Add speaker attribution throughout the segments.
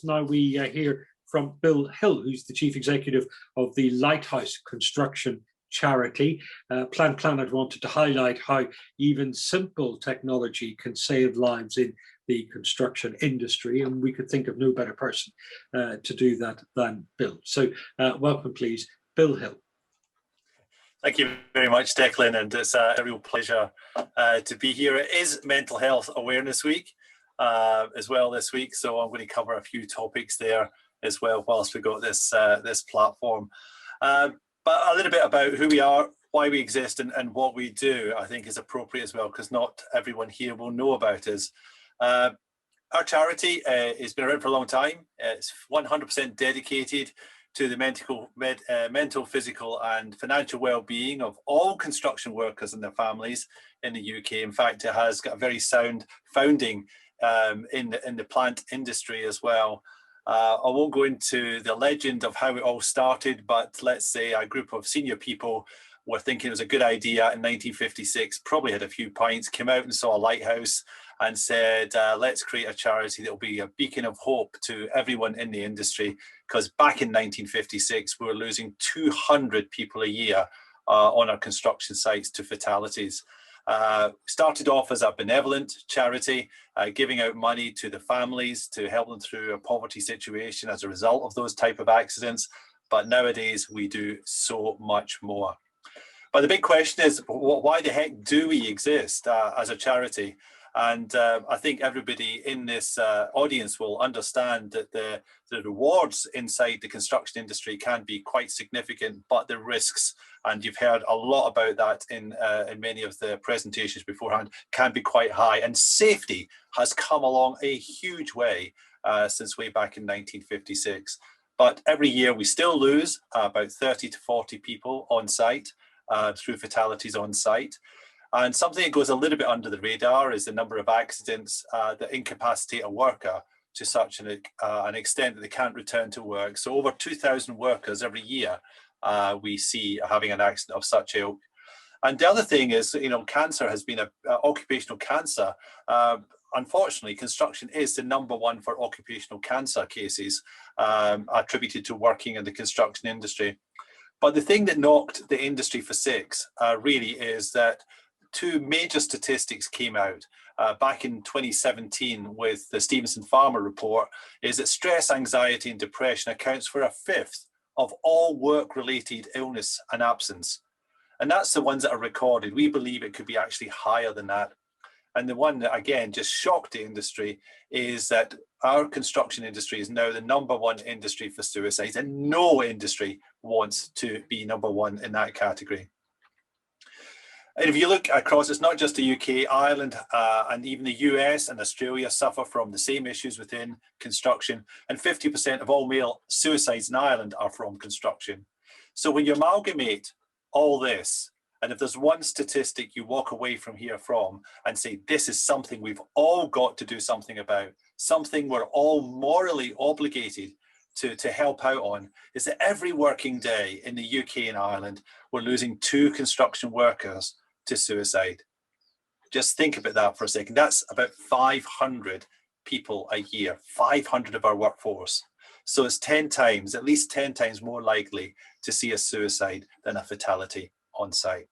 Speaker 1: Now we hear from Bill Hill, who's the Chief Executive of the Lighthouse Construction Charity. Planned Planet wanted to highlight how even simple technology can save lives in the construction industry, and we could think of no better person to do that than Bill. So welcome, please, Bill Hill.
Speaker 2: Thank you very much, Declan, and it's a real pleasure to be here. It is Mental Health Awareness Week as well this week, so I'm going to cover a few topics there as well whilst we've got this this platform. But a little bit about who we are, why we exist, and what we do, I think is appropriate as well, because not everyone here will know about us. Our charity has been around for a long time. It's 100% dedicated to the mental, physical and financial well-being of all construction workers and their families in the UK. In fact, it has got a very sound founding in the plant industry as well. I won't go into the legend of how it all started, but let's say a group of senior people were thinking it was a good idea in 1956, probably had a few pints, came out and saw a lighthouse and said, let's create a charity that will be a beacon of hope to everyone in the industry. Because back in 1956, we were losing 200 people a year on our construction sites to fatalities. Started off as a benevolent charity, giving out money to the families to help them through a poverty situation as a result of those type of accidents. But nowadays we do so much more. But the big question is, why the heck do we exist as a charity? And I think everybody in this audience will understand that the rewards inside the construction industry can be quite significant, but the risks, and you've heard a lot about that in many of the presentations beforehand, can be quite high. And safety has come along a huge way since way back in 1956. But every year we still lose about 30 to 40 people on site through fatalities on site. And something that goes a little bit under the radar is the number of accidents that incapacitate a worker to such an extent that they can't return to work. So over 2,000 workers every year we see having an accident of such ilk. And the other thing is, you know, cancer has been occupational cancer. Unfortunately, construction is the #1 for occupational cancer cases attributed to working in the construction industry. But the thing that knocked the industry for six really is that two major statistics came out back in 2017 with the Stevenson Farmer report, is that stress, anxiety and depression accounts for 1/5 of all work-related illness and absence. And that's the ones that are recorded. We believe it could be actually higher than that. And the one that, again, just shocked the industry is that our construction industry is now the #1 industry for suicides, and no industry wants to be #1 in that category. And if you look across, it's not just the UK, Ireland, and even the US and Australia suffer from the same issues within construction. And 50% of all male suicides in Ireland are from construction. So when you amalgamate all this, and if there's one statistic you walk away from here from and say, this is something we've all got to do something about, something we're all morally obligated to help out on, is that every working day in the UK and Ireland, we're losing 2 construction workers to suicide. Just think about that for a second. That's about 500 people a year, 500 of our workforce. So it's 10 times, at least 10 times more likely to see a suicide than a fatality on site.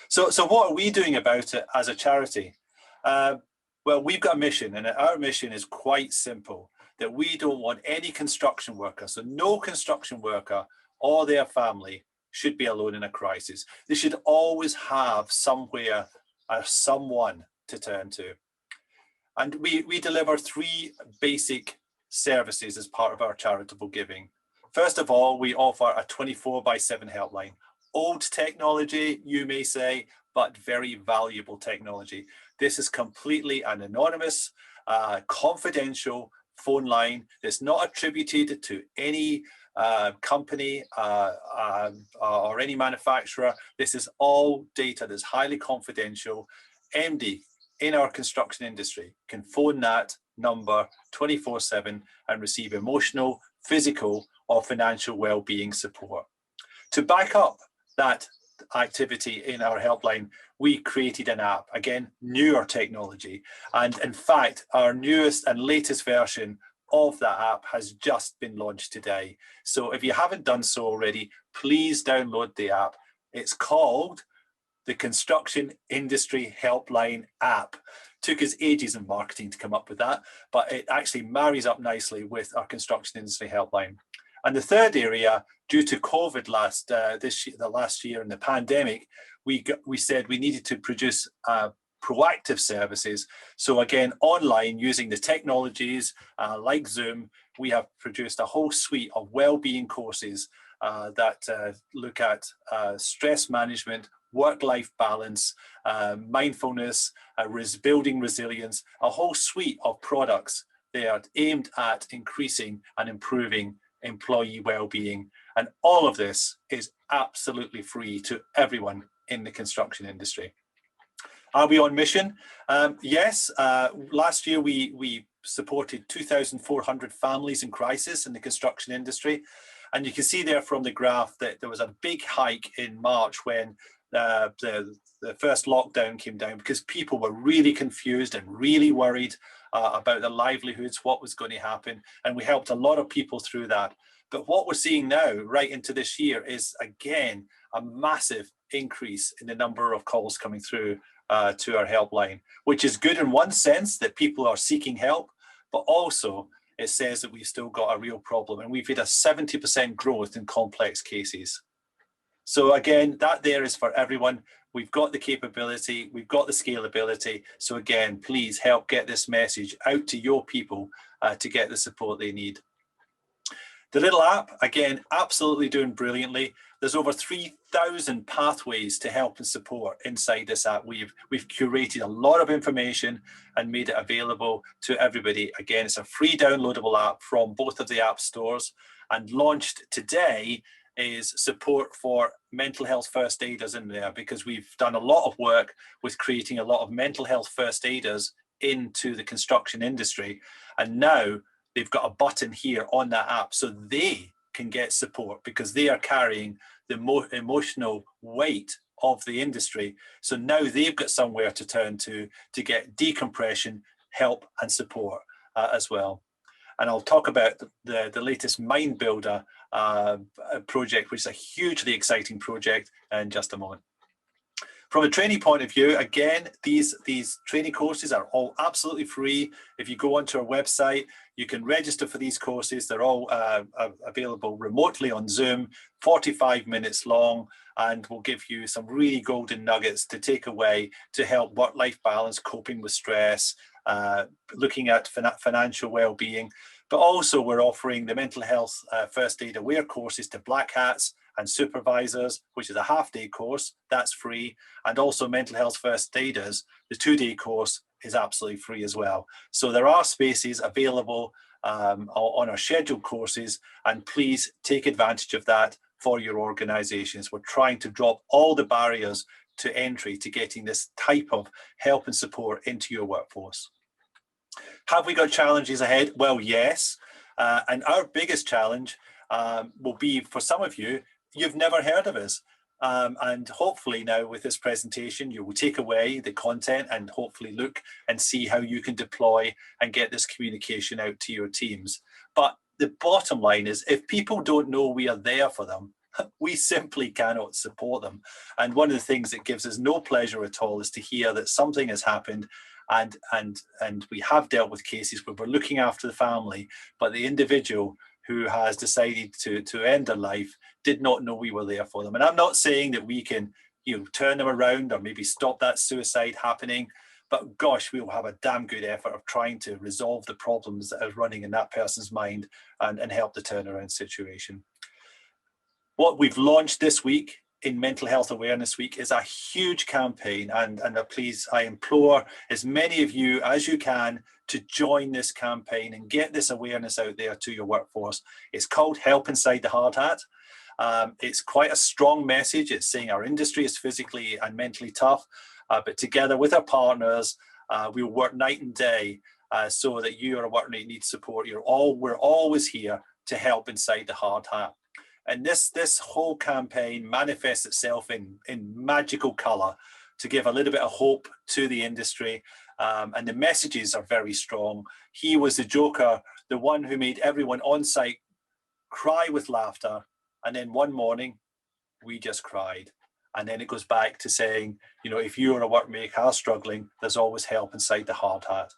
Speaker 2: So what are we doing about it as a charity? Well, we've got a mission, and our mission is quite simple, that we don't want any construction worker, so no construction worker or their family should be alone in a crisis. They should always have somewhere or someone to turn to. And we deliver 3 basic services as part of our charitable giving. First of all, we offer a 24/7 helpline. Old technology, you may say, but very valuable technology. This is completely an anonymous, confidential phone line that's not attributed to any company or any manufacturer. This is all data that's highly confidential. MD in our construction industry can phone that number 24/7 and receive emotional, physical or financial well-being support. To back up that activity in our helpline, we created an app, again, newer technology. And in fact, our newest and latest version of that app has just been launched today. So if you haven't done so already, please download the app. It's called the Construction Industry Helpline app. Took us ages in marketing to come up with that, but it actually marries up nicely with our Construction Industry Helpline. And the third area, due to COVID the last year and the pandemic, we said we needed to produce proactive services. So again, online, using the technologies like Zoom, we have produced a whole suite of wellbeing courses that look at stress management, work-life balance, mindfulness, building resilience, a whole suite of products. They are aimed at increasing and improving employee well-being. And all of this is absolutely free to everyone in the construction industry. Are we on mission? Yes. Last year, we supported 2,400 families in crisis in the construction industry. And you can see there from the graph that there was a big hike in March when the first lockdown came down, because people were really confused and really worried about their livelihoods, what was going to happen. And we helped a lot of people through that. But what we're seeing now, right into this year, is again a massive increase in the number of calls coming through to our helpline, which is good in one sense, that people are seeking help, but also it says that we've still got a real problem, and we've had a 70% growth in complex cases. So again, that there is for everyone. We've got the capability, we've got the scalability. So again, please help get this message out to your people to get the support they need. The little app, again, absolutely doing brilliantly. There's over 3,000 pathways to help and support inside this app. We've curated a lot of information and made it available to everybody. Again, it's a free downloadable app from both of the app stores, and launched today is support for mental health first aiders in there, because we've done a lot of work with creating a lot of mental health first aiders into the construction industry. And now they've got a button here on that app so they can get support, because they are carrying the emotional weight of the industry. So now they've got somewhere to turn to get decompression, help and support as well. And I'll talk about the latest Mind Builder project, which is a hugely exciting project, in just a moment. From a training point of view, again, these training courses are all absolutely free. If you go onto our website, you can register for these courses. They're all available remotely on Zoom, 45 minutes long, and will give you some really golden nuggets to take away to help work-life balance, coping with stress, looking at financial well-being. But also we're offering the mental health first aid aware courses to black hats and supervisors, which is a half-day course, that's free. And also mental health first aiders, the 2-day course is absolutely free as well. So there are spaces available on our scheduled courses, and please take advantage of that for your organizations. We're trying to drop all the barriers to entry to getting this type of help and support into your workforce. Have we got challenges ahead? Well, yes. And our biggest challenge will be, for some of you, you've never heard of us. And hopefully now with this presentation, you will take away the content and hopefully look and see how you can deploy and get this communication out to your teams. But the bottom line is, if people don't know we are there for them, we simply cannot support them. And one of the things that gives us no pleasure at all is to hear that something has happened, and we have dealt with cases where we're looking after the family, but the individual who has decided to end their life did not know we were there for them. And I'm not saying that we can, turn them around or maybe stop that suicide happening, but gosh, we will have a damn good effort of trying to resolve the problems that are running in that person's mind and help the turnaround situation. What we've launched this week in Mental Health Awareness Week is a huge campaign, and please, I implore as many of you as you can to join this campaign and get this awareness out there to your workforce. It's called Help Inside the Hard Hat. It's quite a strong message. It's saying our industry is physically and mentally tough, but together with our partners, we'll work night and day so that you are a worker that needs support. We're always here to help inside the hard hat. And this whole campaign manifests itself in magical colour to give a little bit of hope to the industry. And the messages are very strong. He was the joker the one who made everyone on site cry with laughter. And then one morning, we just cried. And then it goes back to saying, you know, if you or a workmate are struggling, there's always help inside the hard hat.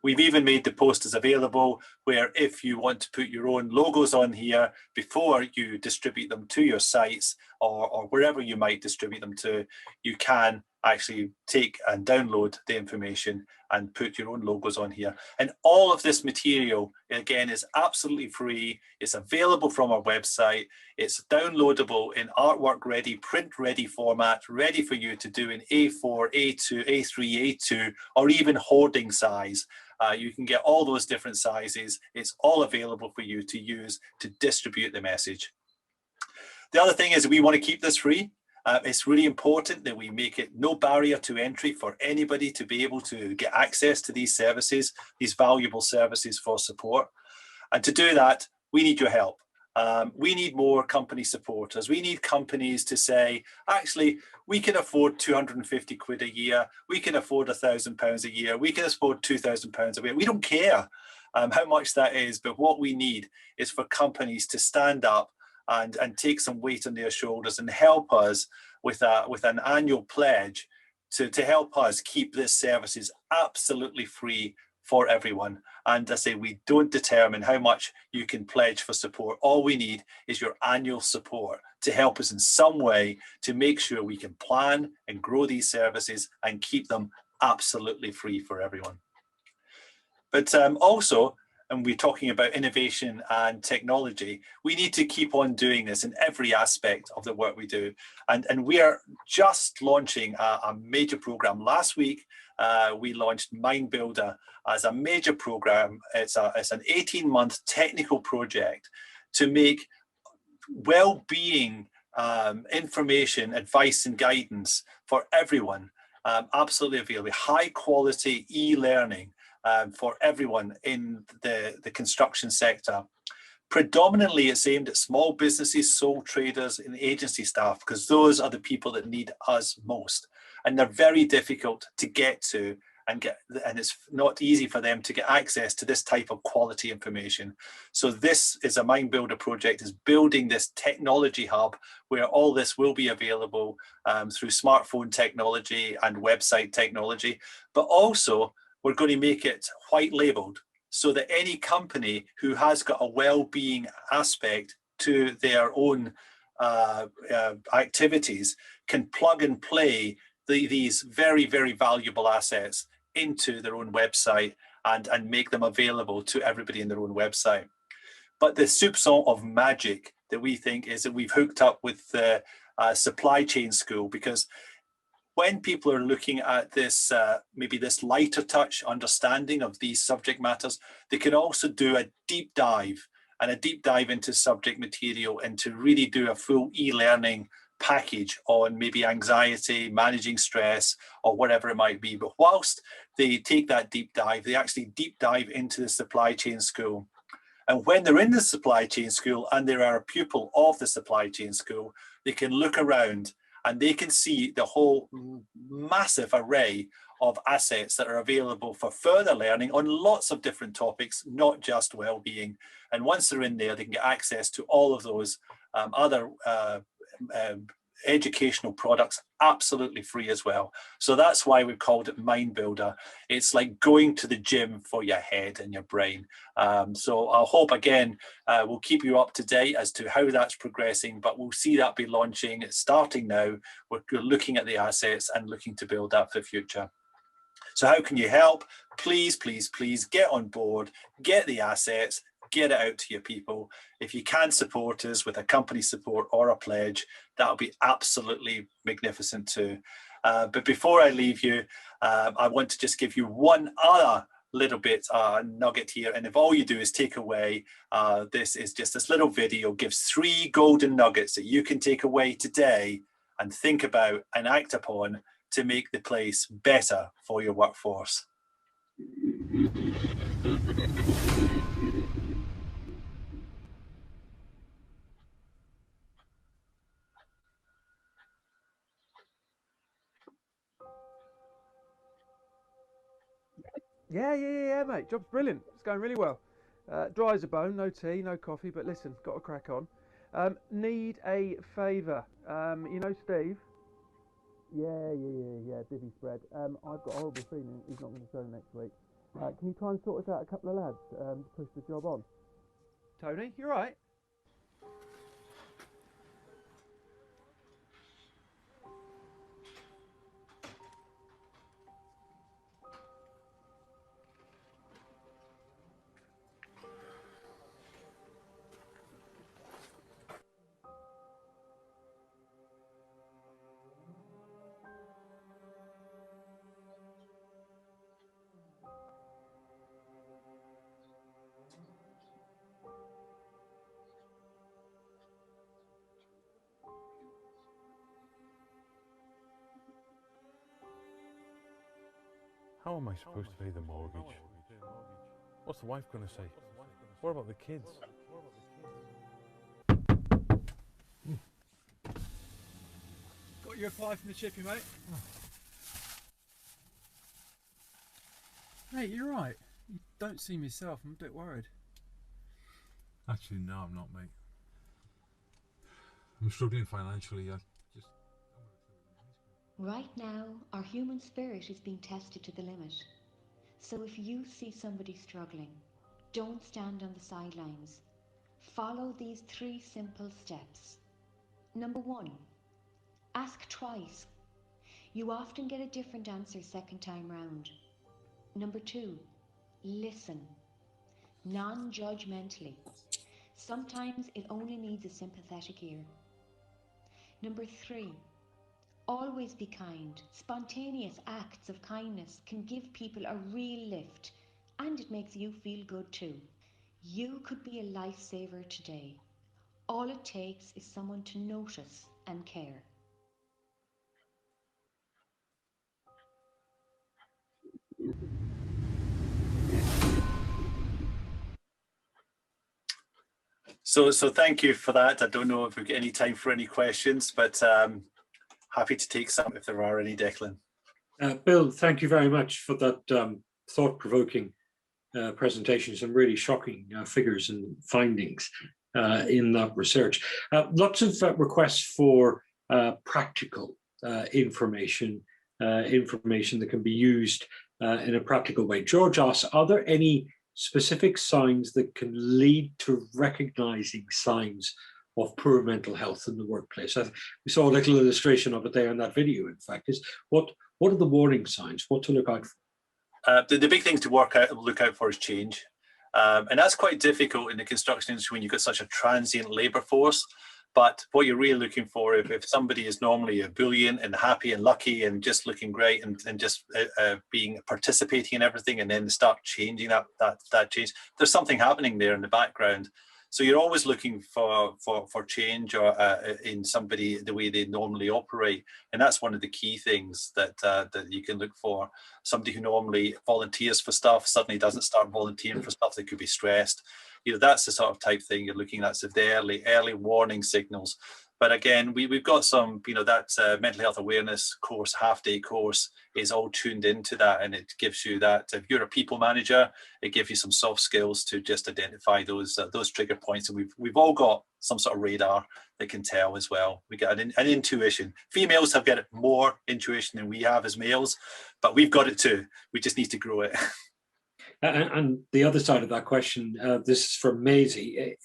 Speaker 2: We've even made the posters available where if you want to put your own logos on here before you distribute them to your sites or wherever you might distribute them to, you can actually take and download the information and put your own logos on here. And all of this material, again, is absolutely free. It's available from our website. It's downloadable in artwork ready, print ready format, ready for you to do in A4, A2, A3, A2, or even hoarding size. You can get all those different sizes. It's all available for you to use to distribute the message. The other thing is we want to keep this free. It's really important that we make it no barrier to entry for anybody to be able to get access to these services, these valuable services for support. And to do that, we need your help. We need more company supporters. We need companies to say, actually, we can afford 250 quid a year. We can afford £1,000 a year. We can afford £2,000 a year. We don't care how much that is, but what we need is for companies to stand up and take some weight on their shoulders and help us with an annual pledge to help us keep this services absolutely free for everyone. And I say we don't determine how much you can pledge for support. All we need is your annual support to help us in some way to make sure we can plan and grow these services and keep them absolutely free for everyone. But also, and we're talking about innovation and technology, we need to keep on doing this in every aspect of the work we do. And we are just launching a major program. Last week, we launched Mind Builder as a major program. It's an 18-month technical project to make well-being information, advice and guidance for everyone absolutely available. High quality e-learning for everyone in the construction sector. Predominantly, it's aimed at small businesses, sole traders, and agency staff, because those are the people that need us most. And they're very difficult to get to and it's not easy for them to get access to this type of quality information. So this is a Mind Builder project, is building this technology hub where all this will be available through smartphone technology and website technology, but also we're going to make it white labeled so that any company who has got a well-being aspect to their own activities can plug and play these very, very valuable assets into their own website and make them available to everybody in their own website. But the soupçon of magic that we think is that we've hooked up with the supply chain school, because when people are looking at this, maybe this lighter touch understanding of these subject matters, they can also do a deep dive into subject material and to really do a full e-learning package on maybe anxiety, managing stress, or whatever it might be. But whilst they take that deep dive, they actually deep dive into the supply chain school. And when they're in the supply chain school and they are a pupil of the supply chain school, they can look around and they can see the whole massive array of assets that are available for further learning on lots of different topics, not just well-being. And once they're in there, they can get access to all of those other educational products absolutely free as well. So that's why we've called it Mind Builder. It's like going to the gym for your head and your brain. So I hope, again, we'll keep you up to date as to how that's progressing, but we'll see that be launching. It's starting now. We're looking at the assets and looking to build that for the future. So how can you help? Please, please, please get on board, get the assets, get it out to your people. If you can support us with a company support or a pledge, that'll be absolutely magnificent too. But before I leave you, I want to just give you one other little bit nugget here. And if all you do is take away, this is just this little video gives 3 golden nuggets that you can take away today and think about and act upon to make the place better for your workforce.
Speaker 3: Yeah, mate. Job's brilliant. It's going really well. Dry as a bone, no tea, no coffee, but listen, got to crack on. Need a favour. You know Steve? Yeah, divvy spread. I've got a horrible feeling he's not going to show next week. Can you try and sort us out a couple of lads to push the job on? Tony, you right?
Speaker 4: How am I supposed to pay the mortgage? What's the wife going to say? What about the kids?
Speaker 3: Got your reply from the chippy, mate? Mate, you're right. You don't seem yourself. I'm a bit worried.
Speaker 4: Actually, no, I'm not, mate. I'm struggling financially.
Speaker 5: Right now, our human spirit is being tested to the limit. So if you see somebody struggling, don't stand on the sidelines. Follow these 3 simple steps. Number 1, ask twice. You often get a different answer second time round. Number 2, listen, non-judgmentally. Sometimes it only needs a sympathetic ear. Number 3, always be kind. Spontaneous acts of kindness can give people a real lift, and it makes you feel good too. You could be a lifesaver today. All it takes is someone to notice and care.
Speaker 2: So thank you for that. I don't know if we've got any time for any questions, but happy to take some if there are any, Declan.
Speaker 1: Bill, thank you very much for that thought-provoking presentation. Some really shocking figures and findings in that research. Lots of requests for practical information that can be used in a practical way. George asks, are there any specific signs that can lead to recognizing signs of poor mental health in the workplace? We saw a little illustration of it there in that video, in fact. Is what are the warning signs? What to look out for?
Speaker 2: The big things to look out for is change. And that's quite difficult in the construction industry when you've got such a transient labour force. But what you're really looking for, if somebody is normally ebullient and happy and lucky and just looking great and just participating in everything, and then they start changing that change, there's something happening there in the background. So you're always looking for change or in somebody, the way they normally operate, and that's one of the key things that you can look for. Somebody who normally volunteers for stuff suddenly doesn't start volunteering for stuff. They could be stressed. That's the sort of type thing you're looking at. So the early warning signals. But again, we've got some, that mental health awareness course, half-day course, is all tuned into that, and it gives you that. If you're a people manager, it gives you some soft skills to just identify those trigger points. And we've all got some sort of radar that can tell as well. We get an intuition. Females have got more intuition than we have as males, but we've got it too. We just need to grow it.
Speaker 1: And the other side of that question, this is from Maisie,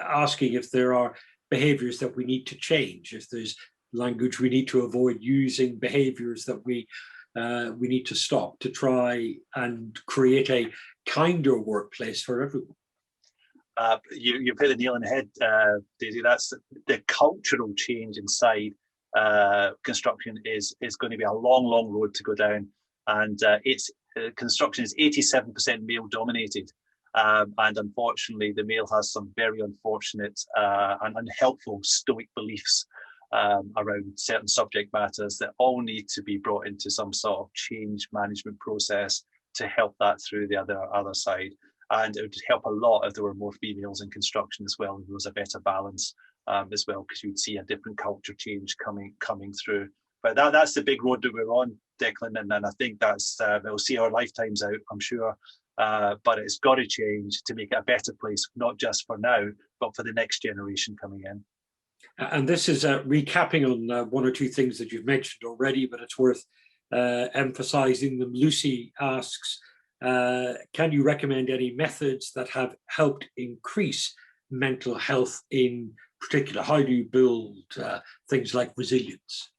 Speaker 1: asking if there are behaviors that we need to change, if there's language we need to avoid using, behaviors that we need to stop to try and create a kinder workplace for everyone.
Speaker 2: You've hit the nail on the head, Daisy. That's the cultural change inside construction is going to be a long road to go down, and construction is 87% male dominated. And unfortunately, the male has some very unfortunate and unhelpful stoic beliefs around certain subject matters that all need to be brought into some sort of change management process to help that through the other side. And it would help a lot if there were more females in construction as well, and there was a better balance as well, because you'd see a different culture change coming through. But that's the big road that we're on, Declan, and I think that's it'll see our lifetimes out, I'm sure. but it's got to change to make it a better place, not just for now, but for the next generation coming in.
Speaker 1: And this is recapping on one or two things that you've mentioned already, but it's worth emphasizing them. Lucy asks, can you recommend any methods that have helped increase mental health in particular? How do you build things like resilience?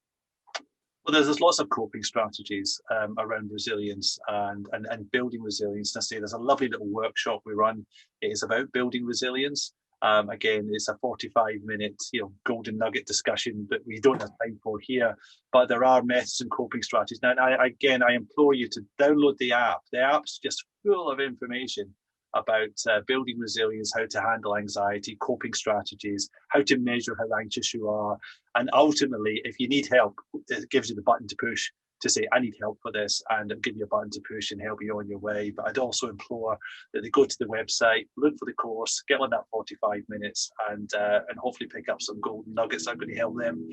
Speaker 2: Well, there's lots of coping strategies around resilience and building resilience. I say there's a lovely little workshop we run. It is about building resilience. Again, it's a 45-minute, golden nugget discussion that we don't have time for here. But there are methods and coping strategies. Now, I implore you to download the app. The app's just full of information about building resilience, how to handle anxiety, coping strategies, how to measure how anxious you are. And ultimately, if you need help, it gives you the button to push to say, I need help for this, and it'll give you a button to push and help you on your way. But I'd also implore that they go to the website, look for the course, get on that 45 minutes, and hopefully pick up some golden nuggets that are going to help them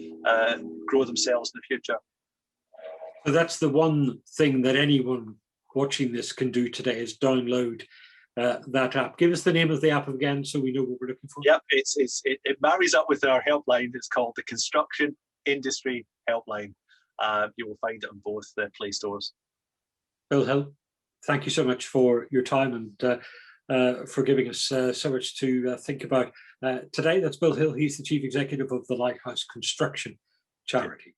Speaker 2: grow themselves in the future.
Speaker 1: So that's the one thing that anyone watching this can do today, is download that app. Give us the name of the app again so we know what we're looking for.
Speaker 2: Yep, it marries up with our helpline. It's called the Construction Industry Helpline. You will find it on both the Play stores.
Speaker 1: Bill Hill, thank you so much for your time and for giving us so much to think about today. That's Bill Hill. He's the Chief Executive of the Lighthouse Construction Charity.